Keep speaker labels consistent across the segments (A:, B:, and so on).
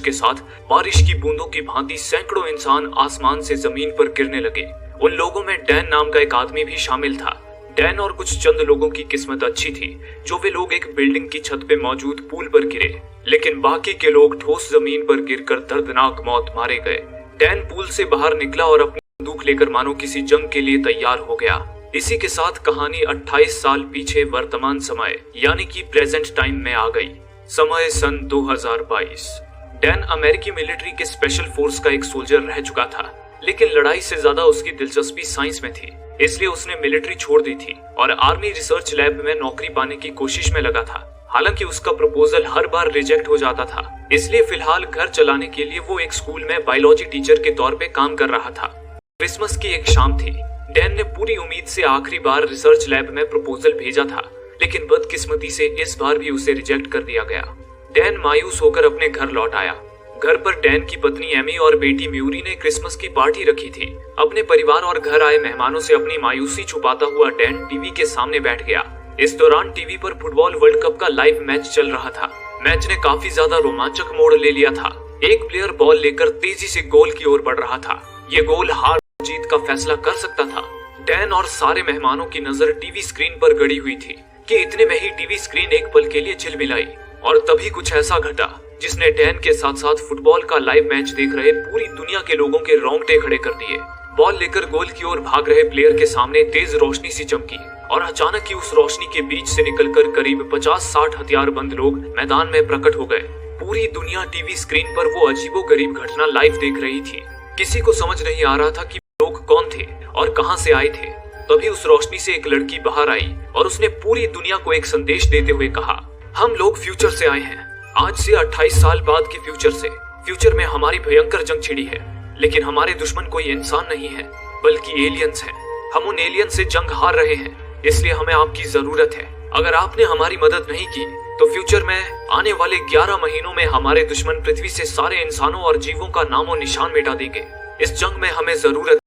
A: के साथ बारिश की बूंदों की भांति सैकड़ों इंसान आसमान से जमीन पर गिरने लगे। उन लोगों में डैन नाम का एक आदमी भी शामिल था। डैन और कुछ चंद लोगों की किस्मत अच्छी थी जो वे लोग एक बिल्डिंग की छत पे मौजूद पूल पर गिरे, लेकिन बाकी के लोग ठोस जमीन पर गिरकर दर्दनाक मौत मारे गए। डैन पूल से बाहर निकला और अपनी बंदूक लेकर मानो किसी जंग के लिए तैयार हो गया। इसी के साथ कहानी 28 साल पीछे वर्तमान समय यानी कि प्रेजेंट टाइम में आ गई। समय सन 2022। डैन अमेरिकी मिलिट्री के स्पेशल फोर्स का एक सोल्जर रह चुका था, लेकिन लड़ाई से ज्यादा उसकी दिलचस्पी साइंस में थी, इसलिए उसने मिलिट्री छोड़ दी थी और आर्मी रिसर्च लैब में नौकरी पाने की कोशिश में लगा था। हालांकि उसका प्रपोजल हर बार रिजेक्ट हो जाता था, इसलिए फिलहाल घर चलाने के लिए वो एक स्कूल में बायोलॉजी टीचर के तौर पे काम कर रहा था। क्रिसमस की एक शाम थी। डैन ने पूरी उम्मीद से आखिरी बार रिसर्च लैब में प्रपोजल भेजा था, लेकिन बदकिस्मती से इस बार भी उसे रिजेक्ट कर दिया गया। डैन मायूस होकर अपने घर लौट आया। घर पर डैन की पत्नी एमी और बेटी म्यूरी ने क्रिसमस की पार्टी रखी थी। अपने परिवार और घर आए मेहमानों से अपनी मायूसी छुपाता हुआ डैन टीवी के सामने बैठ गया। इस दौरान टीवी पर फुटबॉल वर्ल्ड कप का लाइव मैच चल रहा था। मैच ने काफी ज्यादा रोमांचक मोड़ ले लिया था। एक प्लेयर बॉल लेकर तेजी से गोल की ओर बढ़ रहा था। ये गोल हार जीत का फैसला कर सकता था। डैन और सारे मेहमानों की नजर टीवी स्क्रीन पर गड़ी हुई थी कि इतने में ही टीवी स्क्रीन एक पल के लिए झिलमिलाई और तभी कुछ ऐसा घटा जिसने डैन के साथ साथ फुटबॉल का लाइव मैच देख रहे पूरी दुनिया के लोगों के रोंगटे खड़े कर दिए। बॉल लेकर गोल की ओर भाग रहे प्लेयर के सामने तेज रोशनी सी चमकी और अचानक ही उस रोशनी के बीच से निकलकर करीब 50-60 हथियारबंद लोग मैदान में प्रकट हो गए। पूरी दुनिया टीवी स्क्रीन पर वो अजीबोगरीब घटना लाइव देख रही थी। किसी को समझ नहीं आ रहा था कि लोग कौन थे और कहां से आए थे। तभी उस रोशनी से एक लड़की बाहर आई और उसने पूरी दुनिया को एक संदेश देते हुए कहा, हम लोग फ्यूचर से आए हैं। आज से 28 साल बाद के फ्यूचर से। फ्यूचर में हमारी भयंकर जंग छिड़ी है, लेकिन हमारे दुश्मन कोई इंसान नहीं है बल्कि एलियंस हैं। हम उन एलियंस से जंग हार रहे हैं, इसलिए हमें आपकी जरूरत है। अगर आपने हमारी मदद नहीं की तो फ्यूचर में आने वाले 11 महीनों में हमारे दुश्मन पृथ्वी से सारे इंसानों और जीवों का नामो निशान मिटा देंगे। इस जंग में हमें जरूरत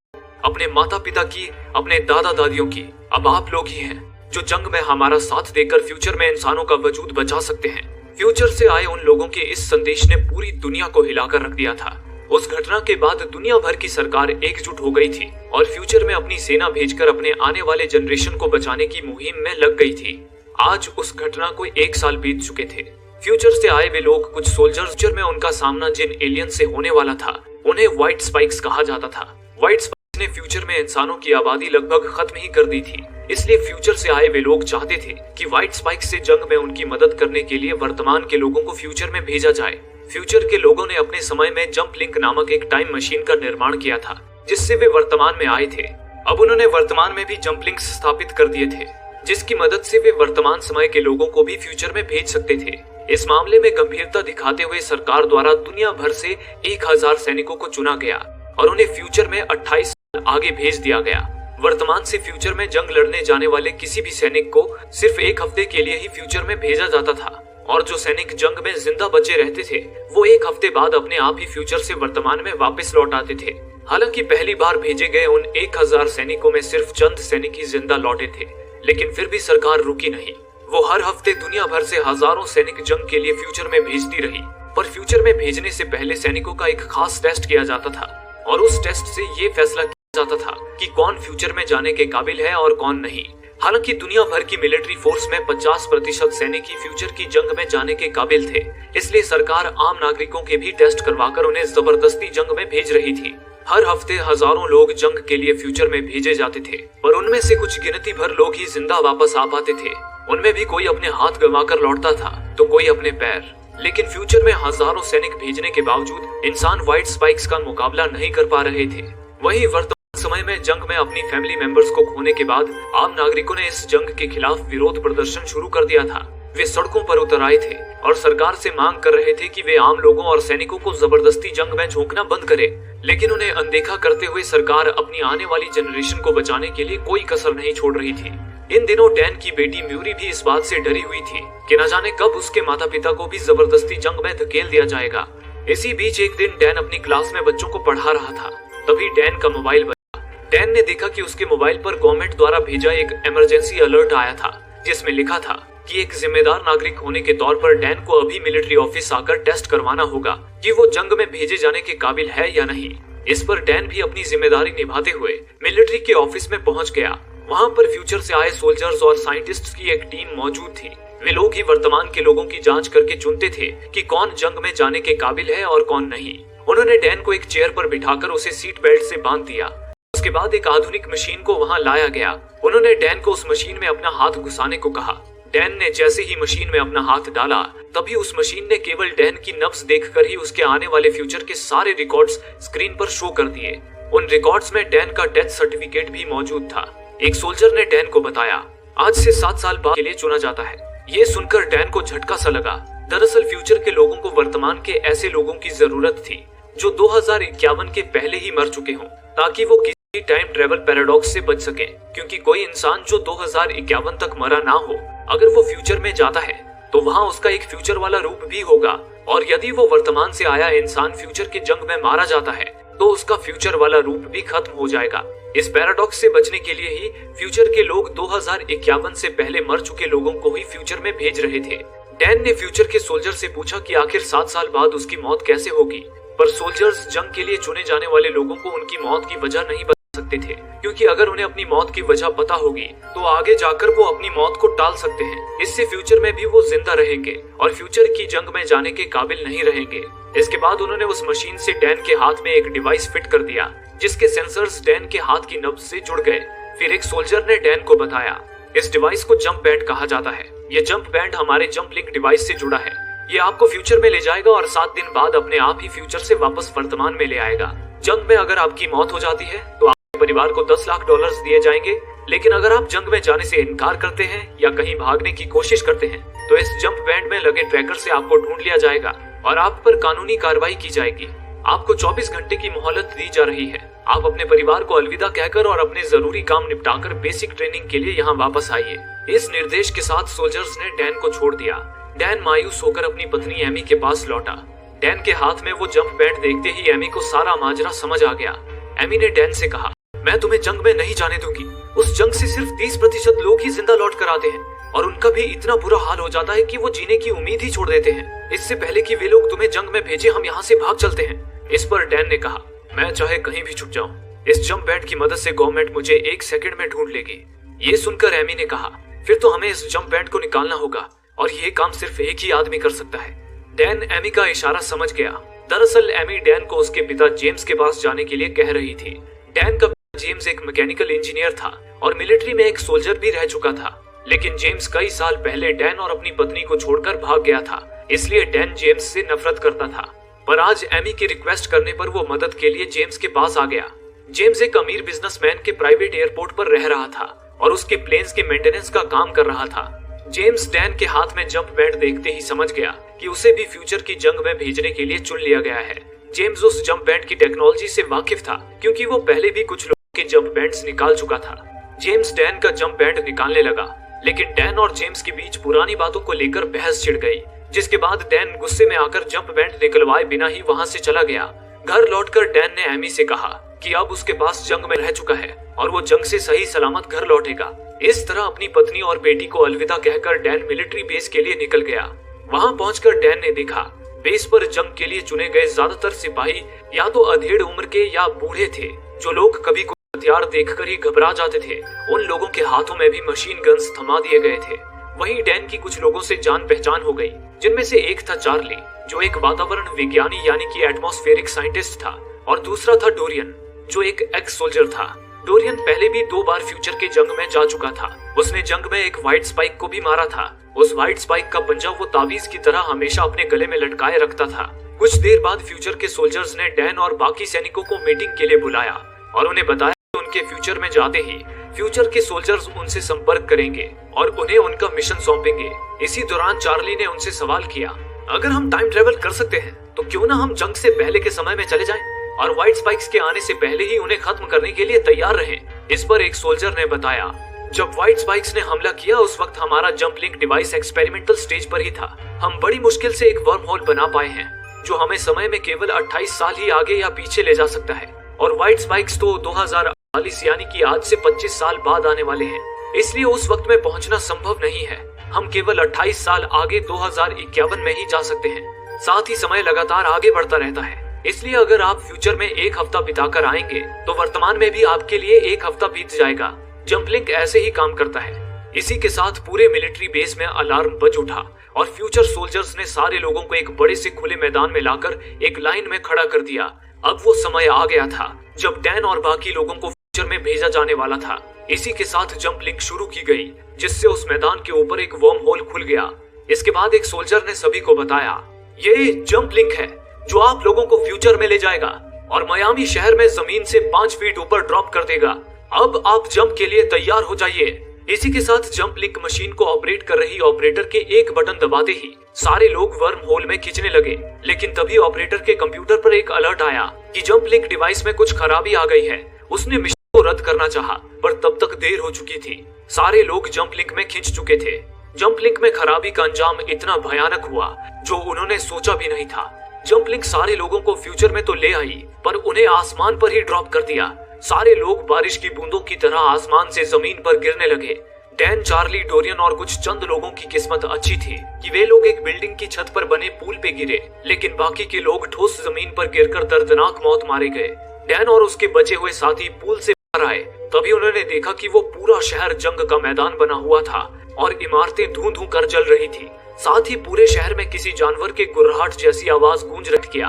A: अपने माता पिता की, अपने दादा दादियों की। अब आप लोग ही हैं जो जंग में हमारा साथ देकर फ्यूचर में इंसानों का वजूद बचा सकते हैं। फ्यूचर से आए उन लोगों के इस संदेश ने पूरी दुनिया को हिलाकर रख दिया था। उस घटना के बाद दुनिया भर की सरकार एकजुट हो गई थी और फ्यूचर में अपनी सेना भेजकर अपने आने वाले जनरेशन को बचाने की मुहिम में लग गई थी। आज उस घटना को 1 साल बीत चुके थे। फ्यूचर से आए वे लोग, कुछ सोल्जर्स, फ्यूचर में उनका सामना जिन एलियन से होने वाला था उन्हें व्हाइट स्पाइक्स कहा जाता था। व्हाइट स्पाइक्स ने फ्यूचर में इंसानों की आबादी लगभग खत्म ही कर दी थी, इसलिए फ्यूचर से आए वे लोग चाहते थे कि व्हाइट स्पाइक्स से जंग में उनकी मदद करने के लिए वर्तमान के लोगों को फ्यूचर में भेजा जाए। फ्यूचर के लोगों ने अपने समय में जंप लिंक नामक एक टाइम मशीन का निर्माण किया था जिससे वे वर्तमान में आए थे। अब उन्होंने वर्तमान में भी जंप लिंक्स स्थापित कर दिए थे जिसकी मदद से वे वर्तमान समय के लोगों को भी फ्यूचर में भेज सकते थे। इस मामले में गंभीरता दिखाते हुए सरकार द्वारा दुनिया भर से 1000 सैनिकों को चुना गया और उन्हें फ्यूचर में 28 साल आगे भेज दिया गया। वर्तमान से फ्यूचर में जंग लड़ने जाने वाले किसी भी सैनिक को सिर्फ 1 हफ्ते के लिए ही फ्यूचर में भेजा जाता था और जो सैनिक जंग में जिंदा बचे रहते थे वो 1 हफ्ते बाद अपने आप ही फ्यूचर से वर्तमान में वापस लौट आते थे। हालांकि पहली बार भेजे गए उन 1000 सैनिकों में सिर्फ चंद सैनिक ही जिंदा लौटे थे, लेकिन फिर भी सरकार रुकी नहीं। वो हर हफ्ते दुनिया भर से हजारों सैनिक जंग के लिए फ्यूचर में भेजती रही, पर फ्यूचर में भेजने से पहले सैनिकों का एक खास टेस्ट किया जाता था और उस टेस्ट से ये फैसला किया जाता था कि कौन फ्यूचर में जाने के काबिल है और कौन नहीं। हालांकि दुनिया भर की मिलिट्री फोर्स में 50% सैनिक ही फ्यूचर की जंग में जाने के काबिल थे, इसलिए सरकार आम नागरिकों के भी टेस्ट करवाकर उन्हें जबरदस्ती जंग में भेज रही थी। हर हफ्ते हजारों लोग जंग के लिए फ्यूचर में भेजे जाते थे, पर उनमें से कुछ गिनती भर लोग ही जिंदा वापस आ पाते थे। उनमें भी कोई अपने हाथ गंवाकर लौटता था तो कोई अपने पैर। लेकिन फ्यूचर में हजारों सैनिक भेजने के बावजूद इंसान व्हाइट स्पाइक्स का मुकाबला नहीं कर पा रहे थे। वहीं वर्तमान समय में जंग में अपनी फैमिली मेंबर्स को खोने के बाद आम नागरिकों ने इस जंग के खिलाफ विरोध प्रदर्शन शुरू कर दिया था। वे सड़कों पर उतर आए थे और सरकार से मांग कर रहे थे कि वे आम लोगों और सैनिकों को जबरदस्ती जंग में झोंकना बंद करे। लेकिन उन्हें अनदेखा करते हुए सरकार अपनी आने वाली जनरेशन को बचाने के लिए कोई कसर नहीं छोड़ रही थी। इन दिनों डैन की बेटी म्यूरी भी इस बात से डरी हुई थी कि न जाने कब उसके माता पिता को भी जबरदस्ती जंग में धकेल दिया जाएगा। इसी बीच एक दिन डैन अपनी क्लास में बच्चों को पढ़ा रहा था, तभी डैन का मोबाइल बजा। डैन ने देखा कि उसके मोबाइल पर गवर्नमेंट द्वारा भेजा एक इमरजेंसी अलर्ट आया था जिसमें लिखा था, कि एक जिम्मेदार नागरिक होने के तौर पर डैन को अभी मिलिट्री ऑफिस आकर टेस्ट करवाना होगा कि वो जंग में भेजे जाने के काबिल है या नहीं। इस पर डैन भी अपनी जिम्मेदारी निभाते हुए मिलिट्री के ऑफिस में पहुंच गया। वहां पर फ्यूचर से आए सोल्जर्स और साइंटिस्ट्स की एक टीम मौजूद थी। वे लोग ही वर्तमान के लोगों की जांच करके चुनते थे कि कौन जंग में जाने के काबिल है और कौन नहीं। उन्होंने डैन को एक चेयर पर बिठाकर उसे सीट बेल्ट से बांध दिया। उसके बाद एक आधुनिक मशीन को वहां लाया गया। उन्होंने डैन को उस मशीन में अपना हाथ घुसाने को कहा। डैन ने जैसे ही मशीन में अपना हाथ डाला, तभी उस मशीन ने केवल डैन की नब्ज देखकर ही उसके आने वाले फ्यूचर के सारे रिकॉर्ड्स स्क्रीन पर शो कर दिए। उन रिकॉर्ड्स में डैन का डेथ सर्टिफिकेट भी मौजूद था। एक सोल्जर ने डैन को बताया, आज से 7 साल बाद के लिए चुना जाता है। ये सुनकर डैन को झटका सा लगा। दरअसल फ्यूचर के लोगों को वर्तमान के ऐसे लोगों की जरूरत थी जो 2051 के पहले ही मर चुके हों, ताकि वो किसी टाइम ट्रेवल पैराडॉक्स से बच सके। क्योंकि कोई इंसान जो 2051 तक मरा ना हो, अगर वो फ्यूचर में जाता है तो वहाँ उसका एक फ्यूचर वाला रूप भी होगा, और यदि वो वर्तमान से आया इंसान फ्यूचर के जंग में मारा जाता है तो उसका फ्यूचर वाला रूप भी खत्म हो जाएगा। इस पैराडॉक्स से बचने के लिए ही फ्यूचर के लोग 2051 से पहले मर चुके लोगों को ही फ्यूचर में भेज रहे थे। डैन ने फ्यूचर के सोल्जर से पूछा कि आखिर 7 साल बाद उसकी मौत कैसे होगी, पर सोल्जर्स जंग के लिए चुने जाने वाले लोगों को उनकी मौत की वजह नहीं बता सकते थे, क्योंकि अगर उन्हें अपनी मौत की वजह पता होगी तो आगे जाकर वो अपनी मौत को टाल सकते हैं। इससे फ्यूचर में भी वो जिंदा रहेंगे और फ्यूचर की जंग में जाने के काबिल नहीं रहेंगे। इसके बाद उन्होंने उस मशीन से डैन के हाथ में एक डिवाइस फिट कर दिया, जिसके सेंसर्स डैन के हाथ की नब्ज से जुड़ गए। फिर एक सोल्जर ने डैन को बताया, इस डिवाइस को जंप बैंड कहा जाता है। ये जंप बैंड हमारे जंप लिंक डिवाइस से जुड़ा है। ये आपको फ्यूचर में ले जाएगा और 7 दिन बाद अपने आप ही फ्यूचर से वापस वर्तमान में ले आएगा। जंग में अगर आपकी मौत हो जाती है तो आपके परिवार को $10 लाख दिए जाएंगे, लेकिन अगर आप जंग में जाने से इनकार करते हैं या कहीं भागने की कोशिश करते हैं तो इस जंप बैंड में लगे ट्रैकर से आपको ढूंढ लिया जाएगा और आप पर कानूनी कार्रवाई की जाएगी। आपको 24 घंटे की मोहलत दी जा रही है। आप अपने परिवार को अलविदा कहकर और अपने जरूरी काम निपटाकर बेसिक ट्रेनिंग के लिए यहाँ वापस आइए। इस निर्देश के साथ सोल्जर्स ने डैन को छोड़ दिया। डैन मायूस होकर अपनी पत्नी एमी के पास लौटा। डैन के हाथ में वो जंप बैंड देखते ही एमी को सारा माजरा समझ आ गया। एमी ने डैन से कहा, मैं तुम्हें जंग में नहीं जाने दूंगी। उस जंग से सिर्फ 30% लोग ही जिंदा लौट कर आते हैं और उनका भी इतना बुरा हाल हो जाता है कि वो जीने की उम्मीद ही छोड़ देते हैं। इससे पहले कि वे लोग तुम्हें जंग में भेजे, हम यहाँ से भाग चलते हैं। इस पर डैन ने कहा, मैं चाहे कहीं भी छुप जाऊं, इस जंप बैंड की मदद से गवर्नमेंट मुझे 1 सेकंड में ढूंढ लेगी। ये सुनकर एमी ने कहा, फिर तो हमें इस जंप बैंड को निकालना होगा और ये काम सिर्फ एक ही आदमी कर सकता है। डैन एमी का इशारा समझ गया। दरअसल एमी डैन को उसके पिता जेम्स के पास जाने के लिए कह रही थी। डैन का जेम्स एक मैकेनिकल इंजीनियर था और मिलिट्री में एक सोल्जर भी रह चुका था, लेकिन जेम्स कई साल पहले डैन और अपनी पत्नी को छोड़कर भाग गया था, इसलिए डैन जेम्स से नफरत करता था। पर आज एमी की रिक्वेस्ट करने पर वो मदद के लिए जेम्स के पास आ गया। जेम्स एक अमीर बिजनेसमैन के प्राइवेट एयरपोर्ट पर रह रहा था और उसके प्लेन्स के मेंटेनेंस का काम कर रहा था। जेम्स डैन के हाथ में जंप बैंड देखते ही समझ गया कि उसे भी फ्यूचर की जंग में भेजने के लिए चुन लिया गया है। जेम्स उस जंप बैंड की टेक्नोलॉजी से वाकिफ था, क्योंकि वो पहले भी कुछ लोगों के जंप बैंड्स निकाल चुका था। जेम्स डैन का जंप बैंड निकालने लगा, लेकिन डैन और जेम्स के बीच पुरानी बातों को लेकर बहस छिड़ गई, जिसके बाद डैन गुस्से में आकर जंप बैंड निकलवाए बिना ही वहां से चला गया। घर लौटकर डैन ने एमी से कहा कि अब उसके पास जंग में रह चुका है और वो जंग से सही सलामत घर लौटेगा। इस तरह अपनी पत्नी और बेटी को अलविदा कहकर डैन मिलिट्री बेस के लिए निकल गया। वहां पहुंचकर डैन ने देखा बेस पर जंग के लिए चुने गए ज्यादातर सिपाही या तो अधेड़ उम्र के या बूढ़े थे। जो लोग कभी कोई हथियार देखकर ही घबरा जाते थे, उन लोगों के हाथों में भी मशीन गन्स थमा दिए गए थे। वहीं डैन की कुछ लोगों से जान पहचान हो गई, जिनमें से एक था चार्ली, जो एक वातावरण विज्ञानी यानी कि एटमॉस्फेरिक साइंटिस्ट था, और दूसरा था डोरियन, जो एक एक्स सोल्जर था। डोरियन पहले भी 2 बार फ्यूचर के जंग में जा चुका था। उसने जंग में एक व्हाइट स्पाइक को भी मारा था। उस व्हाइट स्पाइक का पंजा वो तावीज की तरह हमेशा अपने गले में लटकाए रखता था। कुछ देर बाद फ्यूचर के सोल्जर्स ने डैन और बाकी सैनिकों को मीटिंग के लिए बुलाया और उन्हें बताया कि उनके फ्यूचर में जाते ही फ्यूचर के सोल्जर्स उनसे संपर्क करेंगे और उन्हें उनका मिशन सौंपेंगे। इसी दौरान चार्ली ने उनसे सवाल किया, अगर हम टाइम ट्रेवल कर सकते हैं तो क्यों ना हम जंग से पहले के समय में चले जाएं और व्हाइट स्पाइक्स के आने से पहले ही उन्हें खत्म करने के लिए तैयार रहें। इस पर एक सोल्जर ने बताया, जब व्हाइट स्पाइक्स ने हमला किया उस वक्त हमारा jump link device experimental stage पर ही था। हम बड़ी मुश्किल से एक वर्म होल बना पाए हैं जो हमें समय में केवल 28 साल ही आगे या पीछे ले जा सकता है, और व्हाइट स्पाइक्स तो 2048 यानी कि आज से 25 साल बाद आने वाले हैं, इसलिए उस वक्त में पहुंचना संभव नहीं है। हम केवल 28 साल आगे 2051 में ही जा सकते हैं। साथ ही समय लगातार आगे बढ़ता रहता है, इसलिए अगर आप फ्यूचर में एक हफ्ता बिताकर आएंगे तो वर्तमान में भी आपके लिए एक हफ्ता बीत जाएगा। जंप लिंक ऐसे ही काम करता है। इसी के साथ पूरे मिलिट्री बेस में अलार्म बज उठा और फ्यूचर सोल्जर्स ने सारे लोगों को एक बड़े से खुले मैदान में लाकर एक लाइन में खड़ा कर दिया। अब वो समय आ गया था जब डैन और बाकी लोगों को फ्यूचर में भेजा जाने वाला था। इसी के साथ जंप लिंक शुरू की गई, जिससे उस मैदान के ऊपर एक वर्म होल खुल गया। इसके बाद एक सोल्जर ने सभी को बताया, ये जंप लिंक है जो आप लोगों को फ्यूचर में ले जाएगा और मियामी शहर में जमीन से 5 फीट ऊपर ड्रॉप कर देगा। अब आप जंप के लिए तैयार हो जाइए। इसी के साथ जंप लिंक मशीन को ऑपरेट कर रही ऑपरेटर के एक बटन दबाते ही सारे लोग वर्म होल में खींचने लगे। लेकिन तभी ऑपरेटर के कंप्यूटर पर एक अलर्ट आया कि जंप लिंक डिवाइस में कुछ खराबी आ गई है। उसने मिशन को रद्द करना चाहा, पर तब तक देर हो चुकी थी। सारे लोग जंप लिंक में खींच चुके थे। जंप लिंक में खराबी का अंजाम इतना भयानक हुआ जो उन्होंने सोचा भी नहीं था। जंप लिंक सारे लोगों को फ्यूचर में तो ले आई, पर उन्हें आसमान पर ही ड्रॉप कर दिया। सारे लोग बारिश की बूंदों की तरह आसमान से जमीन पर गिरने लगे। डैन, चार्ली, डोरियन और कुछ चंद लोगों की किस्मत अच्छी थी कि वे लोग एक बिल्डिंग की छत पर बने पुल पे गिरे, लेकिन बाकी के लोग ठोस जमीन पर गिरकर दर्दनाक मौत मारे गए। डैन और उसके बचे हुए साथी पुल से बाहर आए, तभी उन्होंने देखा कि वो पूरा शहर जंग का मैदान बना हुआ था और इमारतें धूं-धूं कर जल रही थी। साथ ही पूरे शहर में किसी जानवर के गुर्राहट जैसी आवाज गूंज रही थी।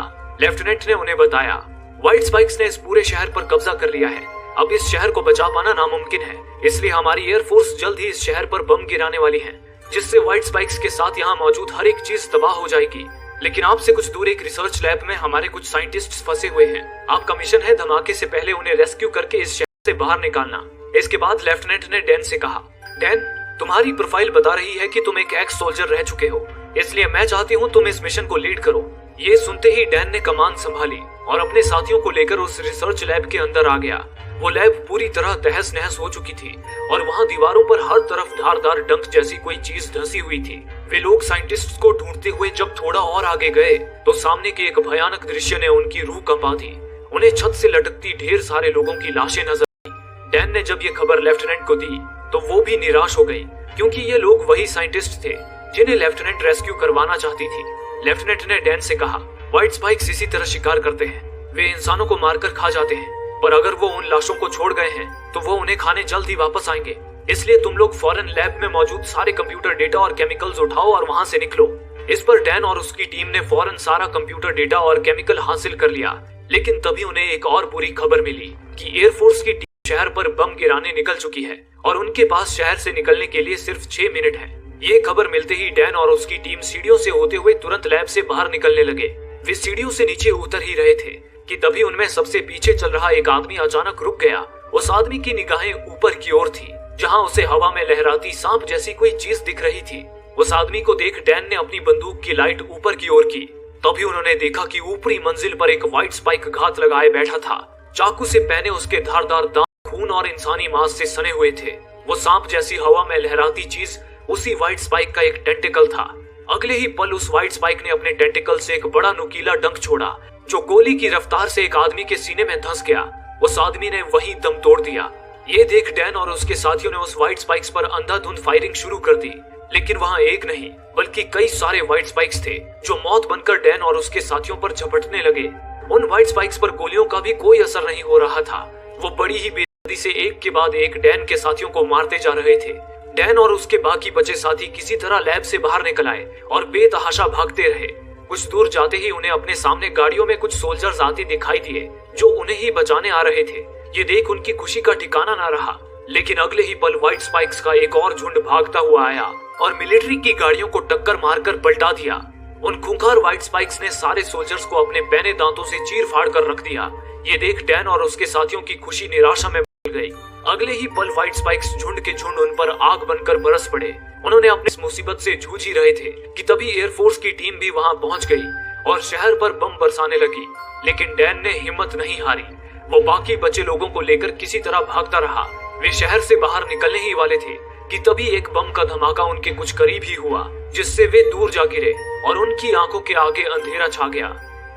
A: लेफ्टिनेंट ने उन्हें बताया, व्हाइट स्पाइक्स ने इस पूरे शहर पर कब्जा कर लिया है। अब इस शहर को बचा पाना नामुमकिन है, इसलिए हमारी एयरफोर्स जल्द ही इस शहर पर बम गिराने वाली है, जिससे व्हाइट स्पाइक्स के साथ यहाँ मौजूद हर एक चीज तबाह हो जाएगी। लेकिन आपसे कुछ दूर एक रिसर्च लैब में हमारे कुछ साइंटिस्ट्स फंसे हुए हैं। आपका मिशन है धमाके से पहले उन्हें रेस्क्यू करके इस शहर से बाहर निकालना। इसके बाद लेफ्टिनेंट ने डैन से कहा, डैन, तुम्हारी प्रोफाइल बता रही है कि तुम एक एक्स सोल्जर रह चुके हो, इसलिए मैं चाहती हूँ तुम इस मिशन को लीड करो। ये सुनते ही डैन ने कमान संभाली और अपने साथियों को लेकर उस रिसर्च लैब के अंदर आ गया। वो लैब पूरी तरह तहस नहस हो चुकी थी और वहाँ दीवारों पर हर तरफ धारदार डंक जैसी कोई चीज धंसी हुई थी। वे लोग साइंटिस्ट्स को ढूंढते हुए जब थोड़ा और आगे गए तो सामने के एक भयानक दृश्य ने उनकी रूह कंपा दी। उन्हें छत से लटकती ढेर सारे लोगों की लाशें नजर आई। डैन ने जब ये खबर लेफ्टिनेंट को दी तो वो भी निराश हो गई, क्योंकि ये लोग वही साइंटिस्ट थे जिन्हें लेफ्टिनेंट रेस्क्यू करवाना चाहती थी। लेफ्टिनेंट ने डैन से कहा, व्हाइट स्पाइक्स इसी तरह शिकार करते हैं, वे इंसानों को मारकर खा जाते हैं, पर अगर वो उन लाशों को छोड़ गए हैं तो वो उन्हें खाने जल्द ही वापस आएंगे। इसलिए तुम लोग फौरन लैब में मौजूद सारे कंप्यूटर डेटा और केमिकल्स उठाओ और वहां से निकलो। इस पर डैन और उसकी टीम ने फौरन सारा कंप्यूटर डेटा और केमिकल हासिल कर लिया। लेकिन तभी उन्हें एक और बुरी खबर मिली कि एयरफोर्स की टीम शहर पर बम गिराने निकल चुकी है और उनके पास शहर से निकलने के लिए सिर्फ 6 मिनट है। ये खबर मिलते ही डैन और उसकी टीम सीढ़ियों से होते हुए तुरंत लैब से बाहर निकलने लगे। वे सीढ़ियों से नीचे उतर ही रहे थे कि तभी उनमें सबसे पीछे चल रहा एक आदमी अचानक रुक गया। उस आदमी की निगाहें ऊपर की ओर थी, जहां उसे हवा में लहराती सांप जैसी कोई चीज दिख रही थी। उस आदमी को देख डैन ने अपनी बंदूक की लाइट ऊपर की ओर की। तभी उन्होंने देखा कि ऊपरी मंजिल पर एक व्हाइट स्पाइक घात लगाए बैठा था। चाकू से पहने उसके धारदार दांत खून और इंसानी मांस से सने हुए थे। वो सांप जैसी हवा में लहराती चीज उसी व्हाइट स्पाइक का एक टेंटिकल था। अगले ही पल उस व्हाइट स्पाइक ने अपने टेंटिकल से एक बड़ा नुकीला डंक छोड़ा, जो गोली की रफ्तार से एक आदमी के सीने में धंस गया। उस आदमी ने वहीं दम तोड़ दिया। ये देख डैन और उसके साथियों ने उस व्हाइट स्पाइक्स पर अंधाधुंध फायरिंग शुरू कर दी। लेकिन वहाँ एक नहीं बल्कि कई सारे व्हाइट स्पाइक्स थे जो मौत बनकर डैन और उसके साथियों पर झपटने लगे। उन व्हाइट स्पाइक्स पर गोलियों का भी कोई असर नहीं हो रहा था। वो बड़ी ही बेदर्दी से एक के बाद एक डैन के साथियों को मारते जा रहे थे। डैन और उसके बाकी बचे साथी किसी तरह लैब से बाहर निकल आए और बेतहाशा भागते रहे। कुछ दूर जाते ही उन्हें अपने सामने गाड़ियों में कुछ सोल्जर्स आते दिखाई दिए जो उन्हें ही बचाने आ रहे थे। ये देख उनकी खुशी का ठिकाना न रहा। लेकिन अगले ही पल व्हाइट स्पाइक्स का एक और झुंड भागता हुआ आया और मिलिट्री की गाड़ियों को टक्कर मारकर पलटा दिया। उन खूंखार व्हाइट स्पाइक्स ने सारे सोल्जर्स को अपने पैने दांतों से चीर फाड़ कर रख दिया। ये देख डैन और उसके साथियों की खुशी निराशा में बदल गई। अगले ही पल व्हाइट स्पाइक्स झुंड के झुंड उन पर आग बनकर बरस पड़े। उन्होंने अपनी इस मुसीबत से जूझ ही रहे थे कि तभी एयरफोर्स की टीम भी वहां पहुंच गई और शहर पर बम बरसाने लगी। लेकिन डैन ने हिम्मत नहीं हारी। वो बाकी बचे लोगों को लेकर किसी तरह भागता रहा। वे शहर से बाहर निकलने ही वाले थे कि तभी एक बम का धमाका उनके कुछ करीब ही हुआ, जिससे वे दूर जा गिरे और उनकी आंखों के आगे अंधेरा छा गया।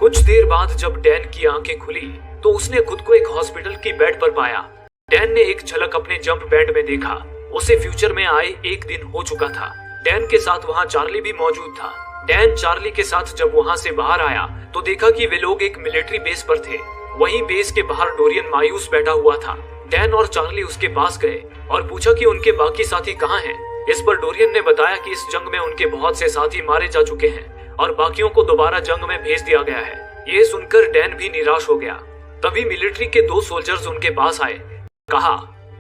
A: कुछ देर बाद जब डैन की आंखें खुली तो उसने खुद को एक हॉस्पिटल की बेड पर पाया। डैन ने एक झलक अपने जंप बैंड में देखा। उसे फ्यूचर में आए एक दिन हो चुका था। डैन के साथ वहाँ चार्ली भी मौजूद था। डैन चार्ली के साथ जब वहाँ से बाहर आया तो देखा कि वे लोग एक मिलिट्री बेस पर थे। वहीं बेस के बाहर डोरियन मायूस बैठा हुआ था। डैन और चार्ली उसके पास गए और पूछा कि उनके बाकी साथी कहाँ हैं। इस पर डोरियन ने बताया कि इस जंग में उनके बहुत से साथी मारे जा चुके हैं और बाकियों को दोबारा जंग में भेज दिया गया है। ये सुनकर डैन भी निराश हो गया। तभी मिलिट्री के 2 सोल्जर्स उनके पास आए। कहा,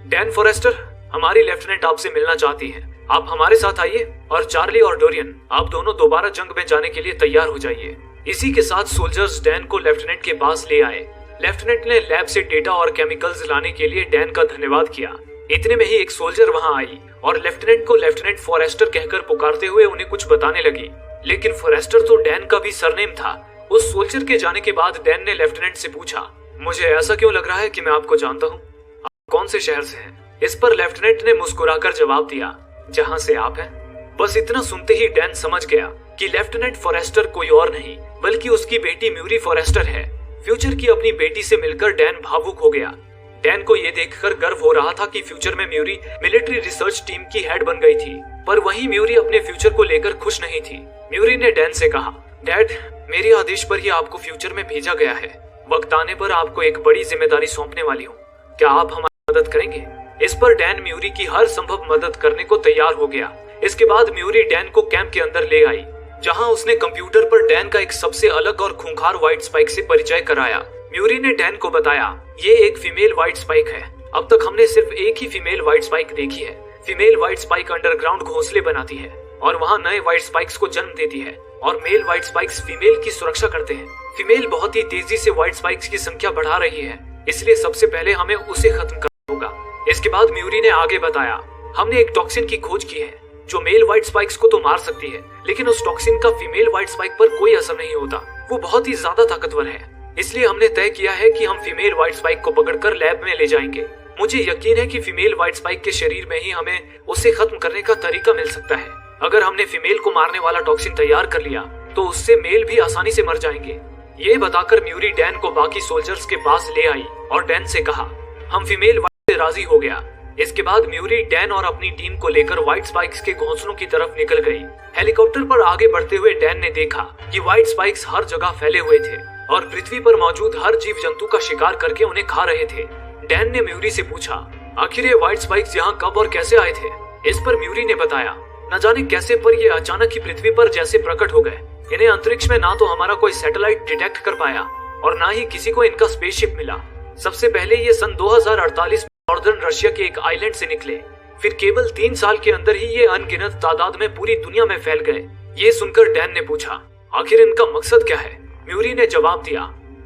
A: डैन फॉरेस्टर, हमारी लेफ्टिनेंट आपसे मिलना चाहती है, आप हमारे साथ आइए और चार्ली और डोरियन आप दोनों दोबारा जंग में जाने के लिए तैयार हो जाइए। इसी के साथ सोल्जर्स डैन को लेफ्टिनेंट के पास ले आए। लेफ्टिनेंट ने लैब से डेटा और केमिकल्स लाने के लिए डैन का धन्यवाद किया। इतने में ही एक सोल्जर वहां आई और लेफ्टिनेंट को लेफ्टिनेंट फॉरेस्टर कहकर पुकारते हुए उन्हें कुछ बताने लगी। लेकिन फॉरेस्टर तो डैन का भी सरनेम था। उस सोल्जर के जाने के बाद डैन ने लेफ्टिनेंट से पूछा, मुझे ऐसा क्यों लग रहा है कि मैं आपको जानता हूँ, आप कौन से शहर से हैं? इस पर लेफ्टिनेंट ने मुस्कुराकर जवाब दिया, जहाँ से आप हैं। बस इतना सुनते ही डैन समझ गया कि लेफ्टिनेंट फॉरेस्टर कोई और नहीं बल्कि उसकी बेटी म्यूरी फॉरेस्टर है। फ्यूचर की अपनी बेटी से मिलकर डैन भावुक हो गया। डैन को ये देखकर गर्व हो रहा था कि फ्यूचर में म्यूरी मिलिट्री रिसर्च टीम की हेड बन गई थी, पर वहीं म्यूरी अपने फ्यूचर को लेकर खुश नहीं थी। म्यूरी ने डैन से कहा, डैड, मेरे आदेश पर ही आपको फ्यूचर में भेजा गया है। वक्त आने पर आपको एक बड़ी जिम्मेदारी सौंपने वाली हूँ, क्या आप हमारी मदद करेंगे? इस पर डैन म्यूरी की हर संभव मदद करने को तैयार हो गया। इसके बाद म्यूरी डैन को कैंप के अंदर ले आई, जहां उसने कंप्यूटर पर डैन का एक सबसे अलग और खूंखार व्हाइट स्पाइक से परिचय कराया। म्यूरी ने डैन को बताया, ये एक फीमेल व्हाइट स्पाइक है। अब तक हमने सिर्फ एक ही फीमेल व्हाइट स्पाइक देखी है। फीमेल व्हाइट स्पाइक अंडरग्राउंड घोंसले बनाती है और वहाँ नए व्हाइट स्पाइक्स को जन्म देती है और मेल व्हाइट स्पाइक्स फीमेल की सुरक्षा करते हैं। फीमेल बहुत ही तेजी से व्हाइट स्पाइक्स की संख्या बढ़ा रही है, इसलिए सबसे पहले हमें उसे खत्म करना होगा। इसके बाद म्यूरी ने आगे बताया, हमने एक टॉक्सिन की खोज की है जो मेल व्हाइट स्पाइक्स को तो मार सकती है, लेकिन उस टॉक्सिन का फीमेल व्हाइट स्पाइक पर कोई असर नहीं होता। वो बहुत ही ज्यादा ताकतवर है, इसलिए हमने तय किया है कि हम फीमेल व्हाइट स्पाइक को पकड़कर लैब में ले जाएंगे। मुझे यकीन है कि फीमेल व्हाइट स्पाइक के शरीर में ही हमें उसे खत्म करने का तरीका मिल सकता है। अगर हमने फीमेल को मारने वाला टॉक्सिन तैयार कर लिया तो उससे मेल भी आसानी से मर जाएंगे। ये बताकर म्यूरी डैन को बाकी सोल्जर्स के पास ले आई और डैन से कहा, हम फीमेल व्हाइट से राजी हो गया। इसके बाद म्यूरी डैन और अपनी टीम को लेकर व्हाइट स्पाइक्स के घोंसलों की तरफ निकल गई। हेलीकॉप्टर पर आगे बढ़ते हुए डैन ने देखा कि व्हाइट स्पाइक्स हर जगह फैले हुए थे और पृथ्वी पर मौजूद हर जीव जंतु का शिकार करके उन्हें खा रहे थे। डैन ने म्यूरी से पूछा, आखिर ये व्हाइट स्पाइक्स यहाँ कब और कैसे आए थे? इस पर म्यूरी ने बताया, न जाने कैसे पर ये अचानक ही पृथ्वी पर जैसे प्रकट हो गए। इन्हें अंतरिक्ष में ना तो हमारा कोई सैटेलाइट डिटेक्ट कर पाया और ना ही किसी को इनका स्पेसशिप मिला। सबसे पहले ये सन 2048 नॉर्दर्न रशिया के एक आइलैंड से निकले, फिर केवल 3 साल के अंदर ही ये अनगिनत तादाद में पूरी दुनिया में फैल गए। ये सुनकर डैन ने पूछा, आखिर इनका मकसद क्या है? म्यूरी ने जवाब दिया,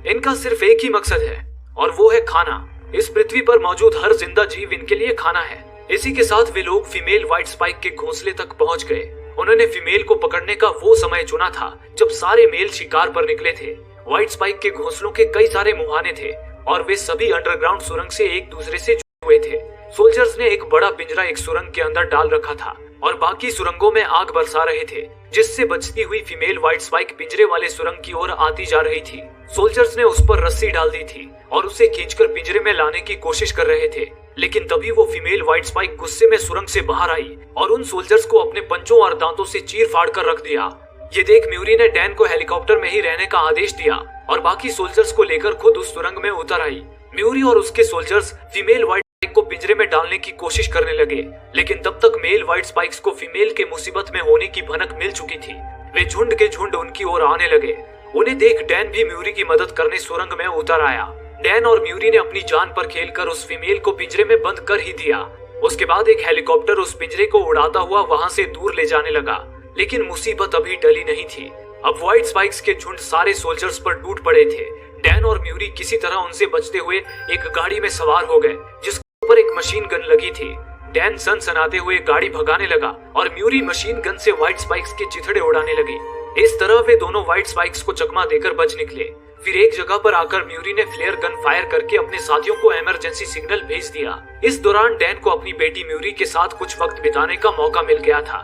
A: इनका सिर्फ एक ही मकसद है और वो है खाना। इस पृथ्वी पर मौजूद हर जिंदा जीव इनके लिए खाना है। इसी के साथ वे लोग फीमेल व्हाइट स्पाइक के घोंसले तक पहुंच गए। उन्होंने फीमेल को पकड़ने का वो समय चुना था जब सारे मेल शिकार पर निकले थे। व्हाइट स्पाइक के घोंसलों के कई सारे मुहाने थे और वे सभी अंडरग्राउंड सुरंग से एक दूसरे से जुड़े हुए थे। सोल्जर्स ने एक बड़ा पिंजरा एक सुरंग के अंदर डाल रखा था और बाकी सुरंगों में आग बरसा रहे थे, जिससे बचती हुई फीमेल व्हाइट स्पाइक पिंजरे वाले सुरंग की ओर आती जा रही थी। सोल्जर्स ने उस पर रस्सी डाल दी थी और उसे खींचकर पिंजरे में लाने की कोशिश कर रहे थे, लेकिन तभी वो फीमेल व्हाइट स्पाइक गुस्से में सुरंग से बाहर आई और उन सोल्जर्स को अपने पंजों और दांतों से चीर फाड़ कर रख दिया। ये देख म्यूरी ने डैन को हेलीकॉप्टर में ही रहने का आदेश दिया और बाकी सोल्जर्स को लेकर खुद उस सुरंग में उतर आई। म्यूरी और उसके सोल्जर्स फीमेल व्हाइट स्पाइक को पिंजरे में डालने की कोशिश करने लगे, लेकिन तब तक मेल व्हाइट स्पाइक्स को फीमेल के मुसीबत में होने की भनक मिल चुकी थी। वे झुंड के झुंड उनकी ओर आने लगे। उन्हें देख डैन भी म्यूरी की मदद करने सुरंग में उतर आया। डैन और म्यूरी ने अपनी जान पर खेलकर उस फीमेल को पिंजरे में बंद कर ही दिया। उसके बाद एक हेलीकॉप्टर उस पिंजरे को उड़ाता हुआ वहां से दूर ले जाने लगा, लेकिन मुसीबत अभी टली नहीं थी। अब व्हाइट स्पाइक्स के झुंड सारे सोल्जर्स पर टूट पड़े थे। डैन और म्यूरी किसी तरह उनसे बचते हुए एक गाड़ी में सवार हो गए, जिसके ऊपर एक मशीन गन लगी थी। डैन सनसनाते हुए गाड़ी भगाने लगा और म्यूरी मशीन गन से व्हाइट स्पाइक्स के चिथड़े उड़ाने लगी। इस तरह वे दोनों व्हाइट स्पाइक्स को चकमा देकर बच निकले। फिर एक जगह पर आकर म्यूरी ने फ्लेयर गन फायर करके अपने साथियों को इमरजेंसी सिग्नल भेज दिया। इस दौरान डैन को अपनी बेटी म्यूरी के साथ कुछ वक्त बिताने का मौका मिल गया था।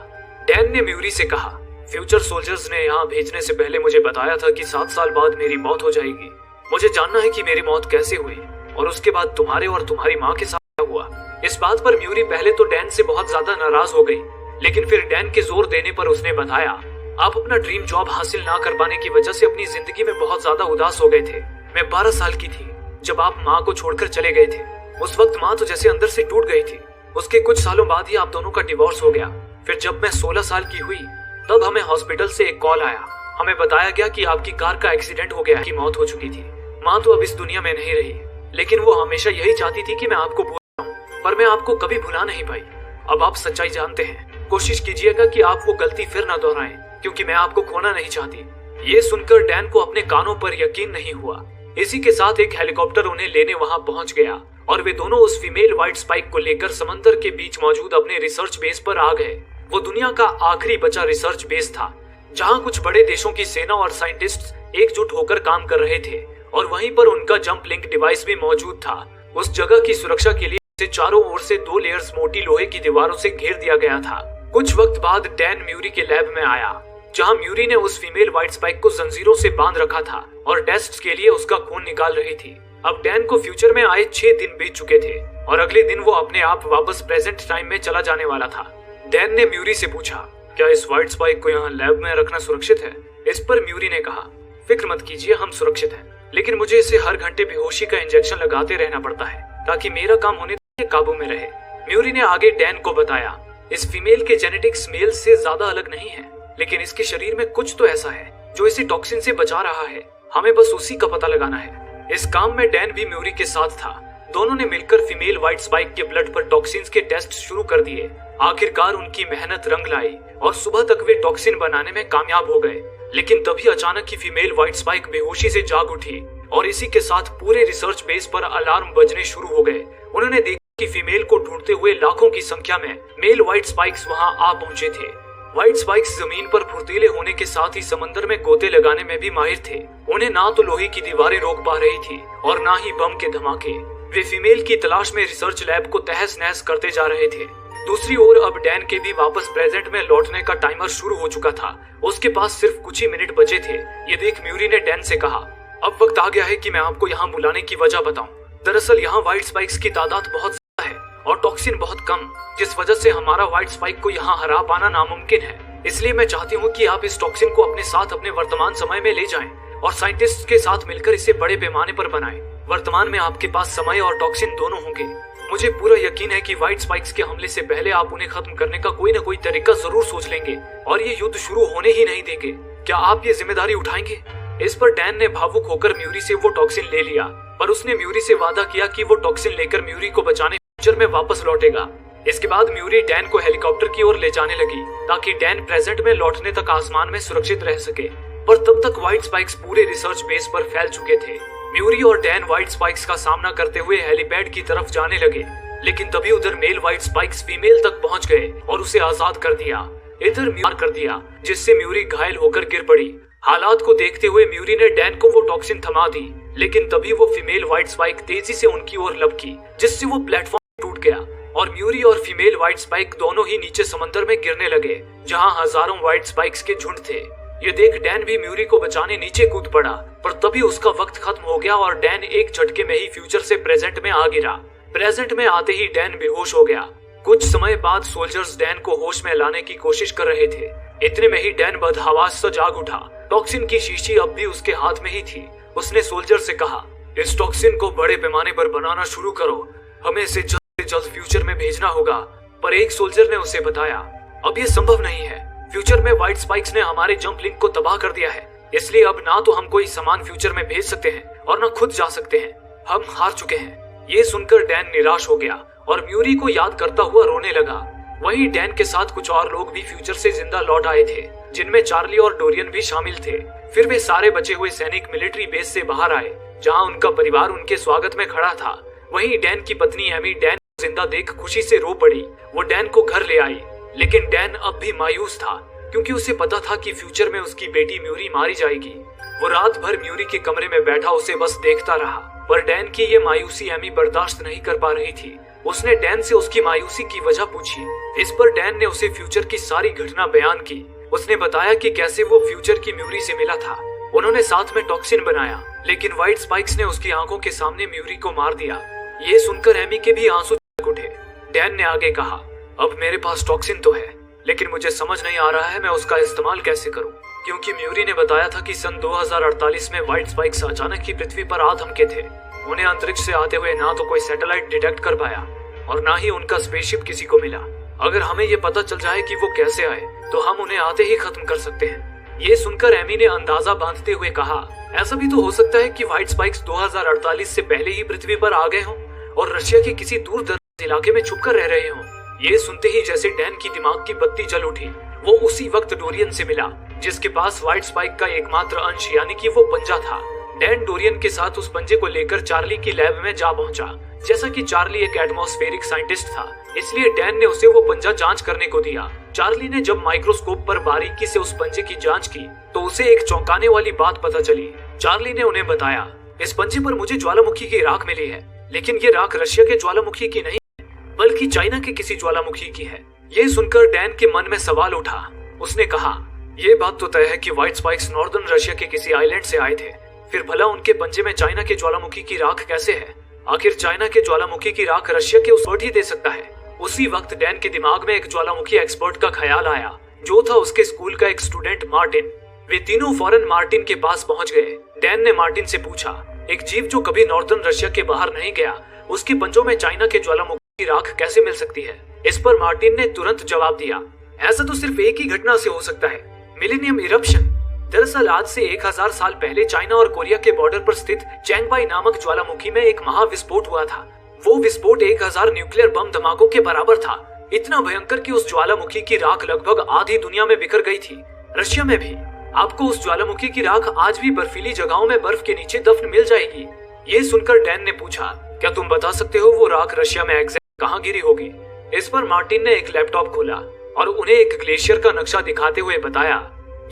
A: डैन ने म्यूरी से कहा, फ्यूचर सोल्जर्स ने यहाँ भेजने से पहले मुझे बताया था कि 7 साल बाद मेरी मौत हो जाएगी। मुझे जानना है कि मेरी मौत कैसे हुई और उसके बाद तुम्हारे और तुम्हारी माँ के साथ क्या हुआ। इस बात पर म्यूरी पहले तो डैन से बहुत ज्यादा नाराज हो गई, लेकिन फिर डैन के जोर देने पर उसने बताया, आप अपना ड्रीम जॉब हासिल ना कर पाने की वजह से अपनी जिंदगी में बहुत ज्यादा उदास हो गए थे। मैं 12 साल की थी जब आप माँ को छोड़कर चले गए थे। उस वक्त माँ तो जैसे अंदर से टूट गई थी। उसके कुछ सालों बाद ही आप दोनों का डिवोर्स हो गया। फिर जब मैं 16 साल की हुई तब हमें हॉस्पिटल से एक कॉल आया। हमें बताया गया कि आपकी कार का एक्सीडेंट हो गया, की मौत हो चुकी थी। माँ तो अब इस दुनिया में नहीं रही, लेकिन वो हमेशा यही चाहती थी कि मैं आपको भूल जाऊं, पर मैं आपको कभी भुला नहीं पाई। अब आप सच्चाई जानते हैं। कोशिश कीजिएगा कि आप वो गलती फिर ना दोहराएं, क्योंकि मैं आपको खोना नहीं चाहती। ये सुनकर डैन को अपने कानों पर यकीन नहीं हुआ। इसी के साथ एक हेलीकॉप्टर उन्हें लेने वहां पहुंच गया और वे दोनों उस फीमेल व्हाइट स्पाइक को लेकर समंदर के बीच मौजूद अपने रिसर्च बेस पर आ गए। वो दुनिया का आखिरी बचा रिसर्च बेस था, जहां कुछ बड़े देशों की सेना और साइंटिस्ट्स एकजुट होकर काम कर रहे थे, और वहीं पर उनका जंप लिंक डिवाइस भी मौजूद था। उस जगह की सुरक्षा के लिए इसे चारों ओर से 2 लेयर्स मोटी लोहे की दीवारों से घेर दिया गया था। कुछ वक्त बाद डैन म्यूरी के लैब में आया, जहां म्यूरी ने उस फीमेल व्हाइट स्पाइक को जंजीरों से बांध रखा था और टेस्ट के लिए उसका खून निकाल रही थी। अब डैन को फ्यूचर में आए 6 दिन बीत चुके थे और अगले दिन वो अपने आप वापस प्रेजेंट टाइम में चला जाने वाला था। डैन ने म्यूरी से पूछा, क्या इस व्हाइट स्पाइक को यहाँ लैब में रखना सुरक्षित है? इस पर म्यूरी ने कहा, फिक्र मत कीजिए, हम सुरक्षित हैं, लेकिन मुझे इसे हर घंटे बेहोशी का इंजेक्शन लगाते रहना पड़ता है ताकि मेरा काम होने तक काबू में रहे। म्यूरी ने आगे डैन को बताया, इस फीमेल के जेनेटिक्स मेल से ज्यादा अलग नहीं है, लेकिन इसके शरीर में कुछ तो ऐसा है जो इसे टॉक्सिन से बचा रहा है। हमें बस उसी का पता लगाना है। इस काम में डैन भी म्यूरी के साथ था। दोनों ने मिलकर फीमेल व्हाइट स्पाइक के ब्लड पर टॉक्सिन्स के टेस्ट शुरू कर दिए। आखिरकार उनकी मेहनत रंग लाई और सुबह तक वे टॉक्सिन बनाने में कामयाब हो गए। लेकिन तभी अचानक ही फीमेल व्हाइट स्पाइक बेहोशी से जाग उठी और इसी के साथ पूरे रिसर्च बेस पर अलार्म बजने शुरू हो गए। उन्होंने देखा कि फीमेल को ढूंढते हुए लाखों की संख्या में मेल व्हाइट स्पाइक्स वहां आ पहुंचे थे। व्हाइट स्पाइक्स जमीन पर फुर्तीले होने के साथ ही समंदर में गोते लगाने में भी माहिर थे। उन्हें ना तो लोहे की दीवारें रोक पा रही थी और ना ही बम के धमाके। वे फीमेल की तलाश में रिसर्च लैब को तहस नहस करते जा रहे थे। दूसरी ओर अब डैन के भी वापस प्रेजेंट में लौटने का टाइमर शुरू हो चुका था। उसके पास सिर्फ कुछ ही मिनट बचे थे। ये देख म्यूरी ने डैन से कहा, अब वक्त आ गया है कि मैं आपको यहाँ बुलाने की वजह बताऊं। दरअसल यहाँ व्हाइट स्पाइक्स की तादाद बहुत ज्यादा है और टॉक्सिन बहुत कम, जिस वजह से हमारा व्हाइट स्पाइक को यहाँ हरा पाना नामुमकिन है। इसलिए मैं चाहती हूँ कि आप इस टॉक्सिन को अपने साथ अपने वर्तमान समय में ले जाएं और साइंटिस्ट के साथ मिलकर इसे बड़े पैमाने पर बनाएं। वर्तमान में आपके पास समय और टॉक्सिन दोनों होंगे। मुझे पूरा यकीन है कि व्हाइट स्पाइक्स के हमले से पहले आप उन्हें खत्म करने का कोई न कोई तरीका जरूर सोच लेंगे और ये युद्ध शुरू होने ही नहीं देंगे। क्या आप ये जिम्मेदारी उठाएंगे? इस पर डैन ने भावुक होकर म्यूरी से वो टॉक्सिन ले लिया, पर उसने म्यूरी से वादा किया कि वो टॉक्सिन लेकर म्यूरी को बचाने फ्यूचर में वापस लौटेगा। इसके बाद म्यूरी डैन को हेलीकॉप्टर की ओर ले जाने लगी ताकि डैन प्रेजेंट में लौटने तक आसमान में सुरक्षित रह सके, पर तब तक व्हाइट स्पाइक्स पूरे रिसर्च बेस पर फैल चुके थे। म्यूरी और डैन व्हाइट स्पाइक्स का सामना करते हुए हेलीपैड की तरफ जाने लगे, लेकिन तभी उधर मेल व्हाइट स्पाइक्स फीमेल तक पहुंच गए और उसे आजाद कर दिया। इधर म्यूर कर दिया, जिससे म्यूरी घायल होकर गिर पड़ी। हालात को देखते हुए म्यूरी ने डैन को वो टॉक्सिन थमा दी, लेकिन तभी वो फीमेल व्हाइट स्पाइक तेजी से उनकी ओर लपकी, जिससे वो प्लेटफॉर्म टूट गया और म्यूरी और फीमेल व्हाइट स्पाइक दोनों ही नीचे समंदर में गिरने लगे, जहां हजारों व्हाइट स्पाइक्स के झुंड थे। ये देख डैन भी म्यूरी को बचाने नीचे कूद पड़ा, पर तभी उसका वक्त खत्म हो गया और डैन एक झटके में ही फ्यूचर से प्रेजेंट में आ गिरा। प्रेजेंट में आते ही डैन बेहोश हो गया। कुछ समय बाद सोल्जर्स डैन को होश में लाने की कोशिश कर रहे थे। इतने में ही डैन बदहवास से जाग उठा। टॉक्सिन की शीशी अब भी उसके हाथ में ही थी। उसने सोल्जर से कहा, इस टॉक्सिन को बड़े पैमाने पर बनाना शुरू करो, हमें इसे जल्द से जल्द फ्यूचर में भेजना होगा। पर एक सोल्जर ने उसे बताया, अब ये संभव नहीं है, फ्यूचर में व्हाइट स्पाइक्स ने हमारे जंप लिंक को तबाह कर दिया है, इसलिए अब ना तो हम कोई सामान फ्यूचर में भेज सकते हैं और न खुद जा सकते हैं, हम हार चुके हैं। ये सुनकर डैन निराश हो गया और म्यूरी को याद करता हुआ रोने लगा। वहीं डैन के साथ कुछ और लोग भी फ्यूचर से जिंदा लौट आए थे, जिनमें चार्ली और डोरियन भी शामिल थे। फिर वे सारे बचे हुए सैनिक मिलिट्री बेस से बाहर आए, जहां उनका परिवार उनके स्वागत में खड़ा था। वहीं डैन की पत्नी एमी डैन को जिंदा देख खुशी से रो पड़ी। वो डैन को घर ले आई, लेकिन डैन अब भी मायूस था, क्योंकि उसे पता था कि फ्यूचर में उसकी बेटी म्यूरी मारी जाएगी। वो रात भर म्यूरी के कमरे में बैठा उसे बस देखता रहा, पर डैन की ये मायूसी एमी बर्दाश्त नहीं कर पा रही थी। उसने डैन से उसकी मायूसी की वजह पूछी। इस पर डैन ने उसे फ्यूचर की सारी घटना बयान की। उसने बताया कि कैसे वो फ्यूचर की म्यूरी से मिला था। उन्होंने साथ में टॉक्सिन बनाया, लेकिन व्हाइट स्पाइक्स ने उसकी आंखों के सामने म्यूरी को मार दिया। ये सुनकर एमी के भी आंसू छलक उठे। डैन ने आगे कहा, अब मेरे पास टॉक्सिन तो है, लेकिन मुझे समझ नहीं आ रहा है मैं उसका इस्तेमाल कैसे करूं, क्योंकि म्यूरी ने बताया था कि सन 2048 में व्हाइट स्पाइक्स अचानक ही पृथ्वी पर आ धमके थे। उन्हें अंतरिक्ष से आते हुए ना तो कोई सैटेलाइट डिटेक्ट कर पाया और ना ही उनका स्पेसशिप किसी को मिला। अगर हमें ये पता चल जाए कि वो कैसे आए तो हम उन्हें आते ही खत्म कर सकते हैं। ये सुनकर एमी ने अंदाजा बांधते हुए कहा, ऐसा भी तो हो सकता है कि व्हाइट स्पाइक्स 2048 से पहले ही पृथ्वी पर आ गए हों और रशिया के किसी दूर दराज इलाके में छुपकर रह रहे हों। ये सुनते ही जैसे डैन की दिमाग की बत्ती जल उठी। वो उसी वक्त डोरियन से मिला जिसके पास व्हाइट स्पाइक का एकमात्र अंश यानी कि वो पंजा था। डैन डोरियन के साथ उस पंजे को लेकर चार्ली की लैब में जा पहुंचा। जैसा कि चार्ली एक एटमॉस्फेरिक साइंटिस्ट था, इसलिए डैन ने उसे वो पंजा जांच करने को दिया। चार्ली ने जब माइक्रोस्कोप पर बारीकी से उस पंजे की जांच की तो उसे एक चौंकाने वाली बात पता चली। चार्ली ने उन्हें बताया, इस पंजे पर मुझे ज्वालामुखी की राख मिली है, लेकिन ये राख रशिया के ज्वालामुखी की नहीं बल्कि चाइना के किसी ज्वालामुखी की है। ये सुनकर डैन के मन में सवाल उठा। उसने कहा, ये बात तो तय है कि व्हाइट स्पाइक्स नॉर्दर्न रशिया के किसी आइलैंड से आए थे, फिर भला उनके पंजे में चाइना के ज्वालामुखी की राख कैसे है? आखिर चाइना के ज्वालामुखी की राख रशिया के उस एक्सपर्ट ही दे सकता है। उसी वक्त डैन के दिमाग में एक ज्वालामुखी एक्सपर्ट का ख्याल आया, जो था उसके स्कूल का एक स्टूडेंट मार्टिन। वे तीनों फौरन मार्टिन के पास पहुंच गए। डैन ने मार्टिन से पूछा, एक जीव जो कभी नॉर्दर्न रशिया के बाहर नहीं गया, उसके पंजों में चाइना के ज्वालामुखी की राख कैसे मिल सकती है? इस पर मार्टिन ने तुरंत जवाब दिया, ऐसा तो सिर्फ एक ही घटना से हो सकता है, मिलेनियम इरप्शन। दरअसल आज से 1000 साल पहले चाइना और कोरिया के बॉर्डर पर स्थित चैंगबाई नामक ज्वालामुखी में एक महाविस्फोट हुआ था। वो विस्फोट 1000 न्यूक्लियर बम धमाकों के बराबर था, इतना भयंकर कि उस ज्वालामुखी की राख लगभग आधी दुनिया में बिखर गई थी, रशिया में भी। आपको उस ज्वालामुखी की राख आज भी बर्फीली जगहों में बर्फ के नीचे दफन मिल जाएगी। ये सुनकर डैन ने पूछा, क्या तुम बता सकते हो वो राख रशिया में एग्जैक्ट कहाँ गिरी होगी? इस पर मार्टिन ने एक लैपटॉप खोला और उन्हें एक ग्लेशियर का नक्शा दिखाते हुए बताया,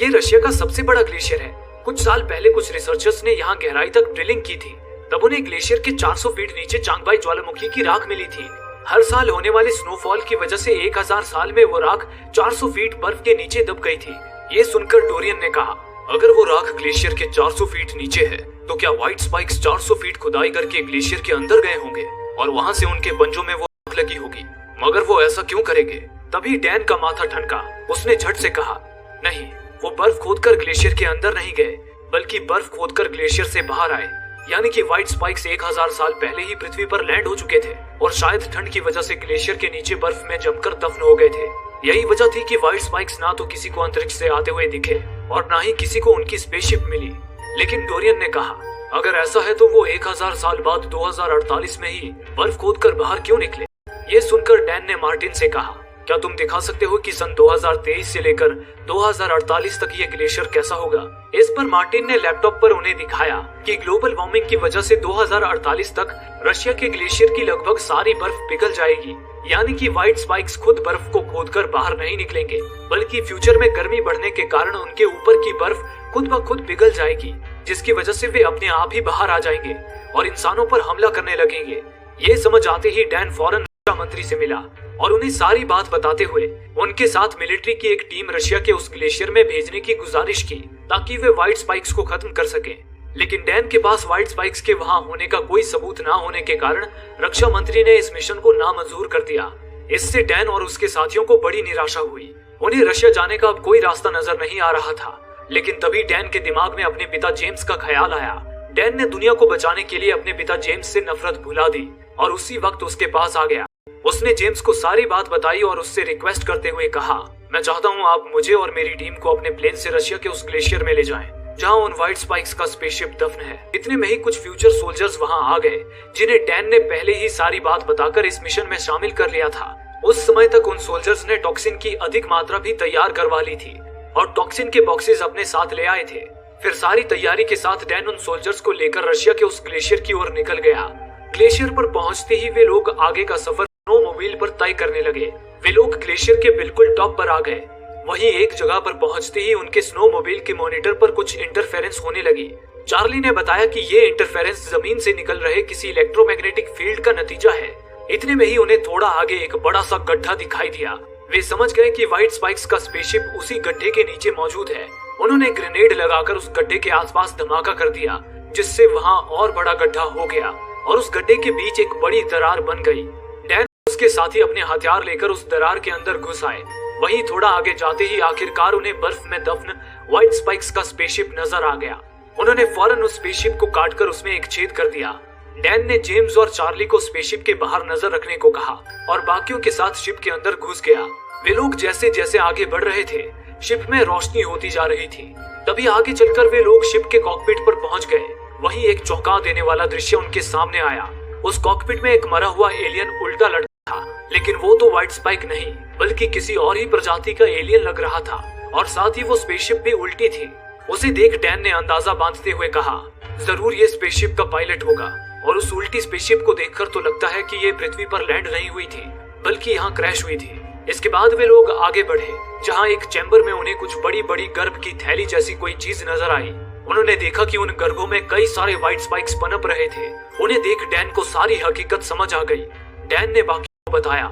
A: ये रशिया का सबसे बड़ा ग्लेशियर है। कुछ साल पहले कुछ रिसर्चर्स ने यहाँ गहराई तक ड्रिलिंग की थी, तब उन्हें ग्लेशियर के 400 फीट नीचे चांगबाई ज्वालामुखी की राख मिली थी। हर साल होने वाले स्नोफॉल की वजह से 1000 साल में वो राख 400 फीट बर्फ के नीचे दब गई थी। ये सुनकर डोरियन ने कहा, अगर वो राख ग्लेशियर के 400 फीट नीचे है तो क्या व्हाइट स्पाइक्स 400 फीट खुदाई करके ग्लेशियर के अंदर गए होंगे और वहाँ से उनके पंजों में वो आग लगी होगी? मगर वो ऐसा क्यों करेंगे? तभी डैन का माथा ठनका। उसने झट से कहा, नहीं, वो बर्फ खोदकर ग्लेशियर के अंदर नहीं गए, बल्कि बर्फ खोदकर ग्लेशियर से बाहर आए। यानी कि व्हाइट स्पाइक्स 1000 साल पहले ही पृथ्वी पर लैंड हो चुके थे और शायद ठंड की वजह से ग्लेशियर के नीचे बर्फ में जमकर दफन हो गए थे। यही वजह थी कि व्हाइट स्पाइक्स ना तो किसी को अंतरिक्ष से आते हुए दिखे और ना ही किसी को उनकी स्पेसशिप मिली। लेकिन डोरियन ने कहा, अगर ऐसा है तो वो 1000 साल बाद 2048 में ही बर्फ खोदकर बाहर क्यों निकले? ये सुनकर डैन ने मार्टिन से कहा, क्या तुम दिखा सकते हो कि सन 2023 से लेकर 2048 तक ये ग्लेशियर कैसा होगा? इस पर मार्टिन ने लैपटॉप पर उन्हें दिखाया कि ग्लोबल वार्मिंग की वजह से 2048 तक रशिया के ग्लेशियर की लगभग सारी बर्फ पिघल जाएगी। यानी कि व्हाइट स्पाइक्स खुद बर्फ को खोदकर बाहर नहीं निकलेंगे, बल्कि फ्यूचर में गर्मी बढ़ने के कारण उनके ऊपर की बर्फ खुद ब खुद पिघल जाएगी, जिसकी वजह से वे अपने आप ही बाहर आ जाएंगे और इंसानों पर हमला करने लगेंगे। ये समझ आते ही डैन फौरन रक्षा मंत्री से मिला और उन्हें सारी बात बताते हुए उनके साथ मिलिट्री की एक टीम रशिया के उस ग्लेशियर में भेजने की गुजारिश की ताकि वे व्हाइट स्पाइक्स को खत्म कर सकें। लेकिन डैन के पास व्हाइट स्पाइक्स के वहां होने का कोई सबूत ना होने के कारण रक्षा मंत्री ने इस मिशन को नामंजूर कर दिया। इससे डैन और उसके साथियों को बड़ी निराशा हुई। उन्हें रशिया जाने का अब कोई रास्ता नजर नहीं आ रहा था। लेकिन तभी डैन के दिमाग में अपने पिता जेम्स का ख्याल आया। डैन ने दुनिया को बचाने के लिए अपने पिता जेम्स से नफरत भुला दी और उसी वक्त उसके पास आ गया। उसने जेम्स को सारी बात बताई और उससे रिक्वेस्ट करते हुए कहा, मैं चाहता हूँ आप मुझे और मेरी टीम को अपने प्लेन से रशिया के उस ग्लेशियर में ले जाएं, जहाँ उन व्हाइट स्पाइक्स का स्पेसशिप दफन है। इतने में ही कुछ फ्यूचर सोल्जर्स वहाँ आ गए, जिन्हें डैन ने पहले ही सारी बात बताकर इस मिशन में शामिल कर लिया था। उस समय तक उन सोल्जर्स ने टॉक्सिन की अधिक मात्रा भी तैयार करवा ली थी और टॉक्सिन के बॉक्सेस अपने साथ ले आए थे। फिर सारी तैयारी के साथ डैन उन सोल्जर्स को लेकर रशिया के उस ग्लेशियर की ओर निकल गया। ग्लेशियर पर पहुंचते ही वे लोग आगे का सफर स्नोमोबाइल पर तय करने लगे। वे लोग ग्लेशियर के बिल्कुल टॉप पर आ गए। वहीं एक जगह पर पहुंचते ही उनके स्नोमोबाइल के मॉनिटर पर कुछ इंटरफेरेंस होने लगी। चार्ली ने बताया कि ये इंटरफेरेंस जमीन से निकल रहे किसी इलेक्ट्रोमैग्नेटिक फील्ड का नतीजा है। इतने में ही उन्हें थोड़ा आगे एक बड़ा सा गड्ढा दिखाई दिया। वे समझ गए कि व्हाइट स्पाइक्स का स्पेसशिप उसी गड्ढे के नीचे मौजूद है। उन्होंने ग्रेनेड लगाकर उस गड्ढे के आसपास धमाका कर दिया, जिससे वहां और बड़ा गड्ढा हो गया और उस गड्ढे के बीच एक बड़ी दरार बन गई। डैन उसके साथी अपने हथियार लेकर उस दरार के अंदर घुस आए। वहीं थोड़ा आगे जाते ही आखिरकार उन्हें बर्फ में दफन व्हाइट स्पाइक्स का स्पेसशिप नजर आ गया। उन्होंने फौरन उस स्पेसशिप को काटकर उसमें एक छेद कर दिया। डैन ने जेम्स और चार्ली को स्पेसशिप के बाहर नजर रखने को कहा और बाकियों के साथ शिप के अंदर घुस गया। वे लोग जैसे जैसे आगे बढ़ रहे थे, शिप में रोशनी होती जा रही थी। तभी आगे चलकर वे लोग शिप के कॉकपिट पर पहुंच गए। वहीं एक चौंका देने वाला दृश्य उनके सामने आया। उस कॉकपिट में एक मरा हुआ एलियन उल्टा लटका था, लेकिन वो तो व्हाइट स्पाइक नहीं बल्कि किसी और ही प्रजाति का एलियन लग रहा था और साथ ही वो स्पेसशिप भी उल्टी थी। उसे देख डैन ने अंदाजा बांधते हुए कहा, जरूर ये स्पेसशिप का पायलट होगा। और उस उल्टी स्पेसशिप को देखकर तो लगता है कि ये पृथ्वी पर लैंड नहीं हुई थी बल्कि यहाँ क्रैश हुई थी। इसके बाद वे लोग आगे बढ़े, जहाँ एक चैम्बर में उन्हें कुछ बड़ी बड़ी गर्भ की थैली जैसी कोई चीज नजर आई। उन्होंने देखा कि उन गर्भों में कई सारे व्हाइट स्पाइक्स पनप रहे थे। उन्हें देख डैन को सारी हकीकत समझ आ गई। डैन ने बाकी को बताया,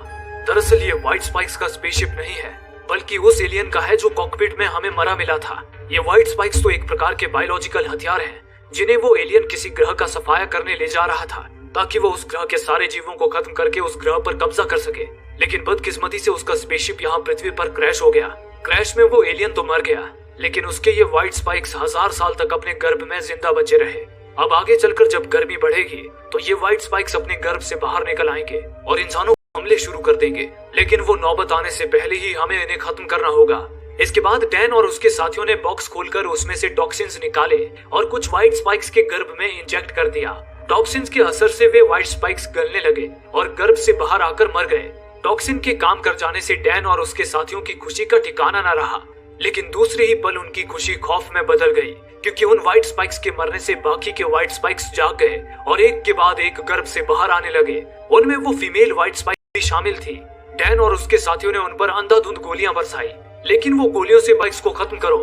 A: दरअसल ये व्हाइट स्पाइक्स का स्पेसशिप नहीं है बल्कि उस एलियन का है जो कॉकपिट में हमें मरा मिला था। ये व्हाइट स्पाइक्स तो एक प्रकार के बायोलॉजिकल हथियार हैं जिन्हें वो एलियन किसी ग्रह का सफाया करने ले जा रहा था ताकि वो उस ग्रह के सारे जीवों को खत्म करके उस ग्रह पर कब्जा कर सके। लेकिन बदकिस्मती से उसका स्पेसशिप यहाँ पृथ्वी पर क्रैश हो गया। क्रैश में वो एलियन तो मर गया, लेकिन उसके ये व्हाइट स्पाइक्स 1000 साल तक अपने गर्भ में जिंदा बचे रहे। अब आगे चलकर जब गर्मी बढ़ेगी तो ये व्हाइट स्पाइक्स अपने गर्भ से बाहर निकल आएंगे और इंसानों को हमले शुरू कर देंगे। लेकिन वो नौबत आने से पहले ही हमें इन्हें खत्म करना होगा। इसके बाद डैन और उसके साथियों ने बॉक्स खोलकर उसमें से टॉक्सिन्स निकाले और कुछ व्हाइट स्पाइक्स के गर्भ में इंजेक्ट कर दिया। टॉक्सिन्स के असर से वे व्हाइट स्पाइक्स गलने लगे और गर्भ से बाहर आकर मर गए। टॉक्सिन के काम कर जाने से डैन और उसके साथियों की खुशी का ठिकाना न रहा, लेकिन दूसरे ही पल उनकी खुशी खौफ में बदल गई क्योंकि उन व्हाइट स्पाइक्स के मरने से बाकी के व्हाइट स्पाइक्स जाग गए और एक के बाद एक गर्भ से बाहर आने लगे। उनमें वो फीमेल व्हाइट स्पाइक भी शामिल थी। डैन और उसके साथियों ने उन पर अंधाधुंध गोलियां बरसाई, लेकिन वो गोलियों से स्पाइक्स को खत्म करो,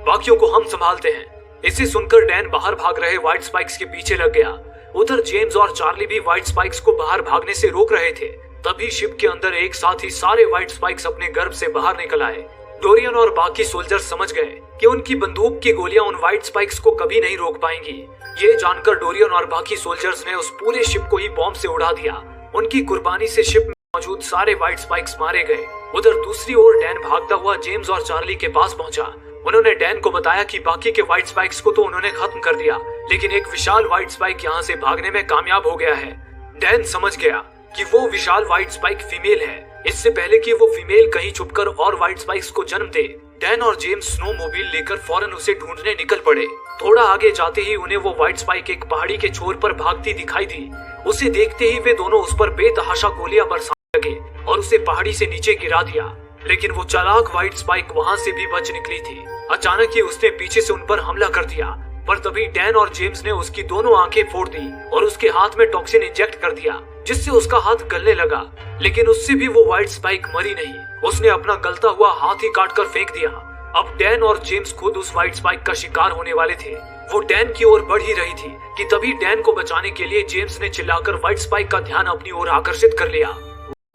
A: बाकियों को हम संभालते हैं। इसे सुनकर डैन बाहर भाग रहे व्हाइट स्पाइक्स के पीछे लग गया। उधर जेम्स और चार्ली भी व्हाइट स्पाइक्स को बाहर भागने से रोक रहे थे। तभी शिप के अंदर एक साथ ही सारे व्हाइट स्पाइक्स अपने गर्भ से बाहर निकल आए। डोरियन और बाकी सोल्जर्स समझ गए कि उनकी बंदूक की गोलियां उन व्हाइट स्पाइक्स को कभी नहीं रोक पाएंगी। ये जानकर डोरियन और बाकी सोल्जर्स ने उस पूरे शिप को ही बॉम्ब से उड़ा दिया। उनकी कुर्बानी से शिप में मौजूद सारे व्हाइट स्पाइक्स मारे गए। उधर दूसरी ओर डैन भागता हुआ जेम्स और चार्ली के पास पहुंचा। उन्होंने डैन को बताया कि बाकी के व्हाइट स्पाइक्स को तो उन्होंने खत्म कर दिया, लेकिन एक विशाल व्हाइट स्पाइक यहाँ से भागने में कामयाब हो गया है। डैन समझ गया कि वो विशाल व्हाइट स्पाइक फीमेल है। इससे पहले कि वो फीमेल कहीं छुपकर और व्हाइट स्पाइक्स को जन्म दे, डैन और जेम्स स्नोमोबाइल लेकर फौरन उसे ढूंढने निकल पड़े। थोड़ा आगे जाते ही उन्हें वो व्हाइट स्पाइक एक पहाड़ी के छोर पर भागती दिखाई दी। उसे देखते ही वे दोनों उस पर बेतहाशा गोलियां बरसाने लगे और उसे पहाड़ी से नीचे गिरा दिया। लेकिन वो चालाक व्हाइट स्पाइक वहाँ से भी बच निकली थी। अचानक ही उसने पीछे से उन पर हमला कर दिया, पर तभी डैन और जेम्स ने उसकी दोनों आंखें फोड़ दी और उसके हाथ में टॉक्सिन इंजेक्ट कर दिया, जिससे उसका हाथ गलने लगा। लेकिन उससे भी वो व्हाइट स्पाइक मरी नहीं, उसने अपना गलता हुआ हाथ ही काटकर फेंक दिया। अब डैन और जेम्स खुद उस व्हाइट स्पाइक का शिकार होने वाले थे। वो डैन की ओर बढ़ ही रही थी कि तभी डैन को बचाने के लिए जेम्स ने चिल्लाकर व्हाइट स्पाइक का ध्यान अपनी ओर आकर्षित कर लिया।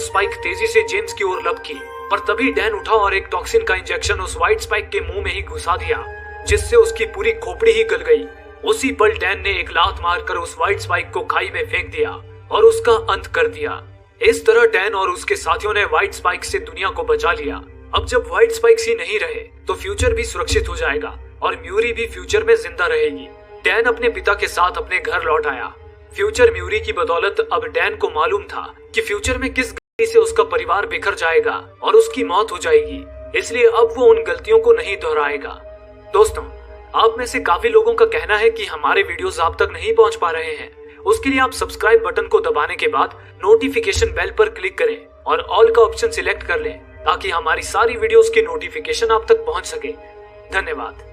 A: स्पाइक तेजी से जेम्स की ओर लपकी, पर तभी डैन उठा और एक टॉक्सिन का इंजेक्शन उस व्हाइट स्पाइक के मुंह में ही घुसा दिया, जिससे उसकी पूरी खोपड़ी ही गल गई। उसी पल डैन ने एक लात मारकर उस व्हाइट स्पाइक को खाई में फेंक दिया और उसका अंत कर दिया। इस तरह डैन और उसके साथियों ने व्हाइट स्पाइक से दुनिया को बचा लिया। अब जब व्हाइट स्पाइक्स ही नहीं रहे तो फ्यूचर भी सुरक्षित हो जाएगा और म्यूरी भी फ्यूचर में जिंदा रहेगी। डैन अपने पिता के साथ अपने घर लौट आया। फ्यूचर म्यूरी की बदौलत अब डैन को मालूम था कि फ्यूचर में किस गलती से उसका परिवार बिखर जाएगा और उसकी मौत हो जाएगी, इसलिए अब वो उन गलतियों को नहीं दोहराएगा। दोस्तों, आप में से काफी लोगों का कहना है कि हमारे वीडियोस आप तक नहीं पहुंच पा रहे हैं। उसके लिए आप सब्सक्राइब बटन को दबाने के बाद नोटिफिकेशन बेल पर क्लिक करें और ऑल का ऑप्शन सिलेक्ट कर लें ताकि हमारी सारी वीडियोस की नोटिफिकेशन आप तक पहुंच सके। धन्यवाद।